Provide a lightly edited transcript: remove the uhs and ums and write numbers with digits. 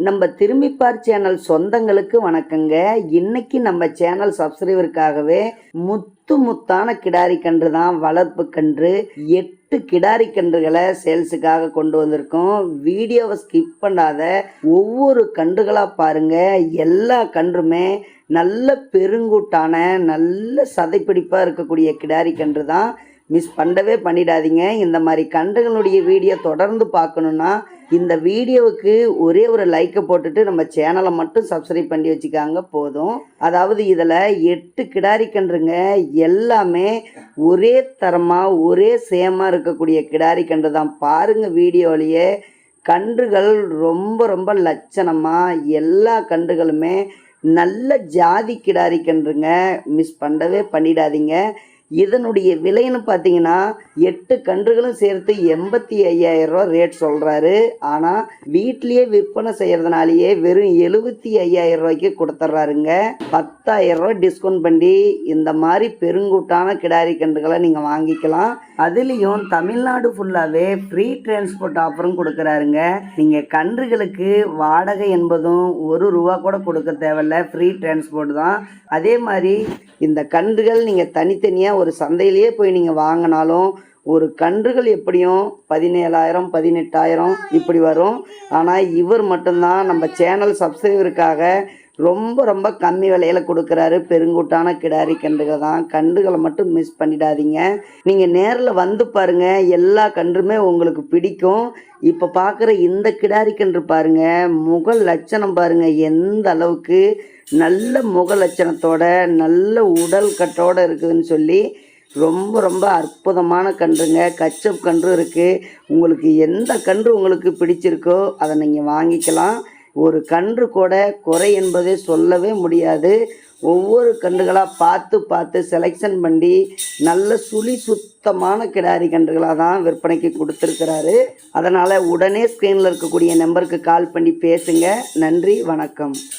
நம்ம திரும்பிப்பார் சேனல் சொந்தங்களுக்கு வணக்கங்க. இன்னைக்கு நம்ம சேனல் சப்ஸ்கிரைபருக்காகவே முத்தான கிடாரி கன்று தான், வளர்ப்பு கன்று 8 கிடாரி கன்றுகளை சேல்ஸுக்காக கொண்டு வந்திருக்கோம். வீடியோவை ஸ்கிப் பண்ணாத ஒவ்வொரு கன்றுகளாக பாருங்க. எல்லா கன்றுமே நல்ல பெருங்கூட்டான நல்ல சதைப்பிடிப்பாக இருக்கக்கூடிய கிடாரி கன்று தான். மிஸ் பண்ணவே பண்ணிடாதீங்க. இந்த மாதிரி கன்றுகளுடைய வீடியோ தொடர்ந்து பார்க்கணுன்னா இந்த வீடியோவுக்கு ஒரே ஒரு லைக்கை போட்டுட்டு நம்ம சேனலை மட்டும் சப்ஸ்கிரைப் பண்ணி வச்சுக்காங்க போதும். அதாவது இதில் 8 கிடாரி கன்றுங்க, எல்லாமே ஒரே தரமாக ஒரே சேமாக இருக்கக்கூடிய கிடாரி கன்று தான். பாருங்கள் வீடியோலையே கன்றுகள் ரொம்ப ரொம்ப லட்சணமாக எல்லா கன்றுகளுமே நல்ல ஜாதி கிடாரி கன்றுங்க. மிஸ் பண்ணவே பண்ணிடாதீங்க. இதனுடைய விலைன்னு பார்த்தீங்கன்னா 8 கன்றுகளும் சேர்த்து 85,000 ரூபா ரேட் சொல்கிறாரு. ஆனால் வீட்லேயே விற்பனை செய்கிறதுனாலேயே வெறும் 75,000 ரூபாய்க்கு கொடுத்துட்றாருங்க. 10,000 ரூபா டிஸ்கவுண்ட் பண்ணி இந்த மாதிரி பெருங்கூட்டான கிடாரி கன்றுகளை நீங்கள் வாங்கிக்கலாம். அதுலேயும் தமிழ்நாடு ஃபுல்லாகவே ஃப்ரீ டிரான்ஸ்போர்ட் ஆஃபரும் கொடுக்குறாருங்க. நீங்கள் கன்றுகளுக்கு வாடகை என்பதும் 1 ரூபா கூட கொடுக்க தேவையில்ல, ஃப்ரீ டிரான்ஸ்போர்ட் தான். அதே மாதிரி இந்த கன்றுகள் நீங்கள் தனித்தனியாக ஒரு சந்தையிலேயே போய் நீங்கள் வாங்கினாலும் ஒரு கன்றுகள் எப்படியும் 17,000 18,000 இப்படி வரும். ஆனால் இவர் மட்டும்தான் நம்ம சேனல் சப்ஸ்கிரைபருக்காக ரொம்ப ரொம்ப கம்மி விலையில் கொடுக்குறாரு. பெருங்கூட்டான கிடாரி கன்றுகள் தான். கன்றுகளை மட்டும் மிஸ் பண்ணிடாதீங்க. நீங்கள் நேரில் வந்து பாருங்கள், எல்லா கன்றுமே உங்களுக்கு பிடிக்கும். இப்போ பார்க்குற இந்த கிடாரி கன்று பாருங்கள், முக லட்சணம் பாருங்கள் எந்த அளவுக்கு நல்ல முக லட்சணத்தோட நல்ல உடல் கட்டோடு இருக்குதுன்னு சொல்லி ரொம்ப ரொம்ப அற்புதமான கன்றுங்க. கச்சப் கன்று இருக்குது. உங்களுக்கு எந்த கன்று உங்களுக்கு பிடிச்சிருக்கோ அதை நீங்கள் வாங்கிக்கலாம். ஒரு கன்று கூட குறை என்பதே சொல்லவே முடியாது. ஒவ்வொரு கன்றுகளாக பார்த்து செலெக்ஷன் பண்ணி நல்ல சுத்தமான கிடாரி கன்றுகளாக தான் விற்பனைக்கு கொடுத்துருக்கிறாரு. அதனால் உடனே ஸ்க்ரீனில் இருக்கக்கூடிய நம்பருக்கு கால் பண்ணி பேசுங்க. நன்றி, வணக்கம்.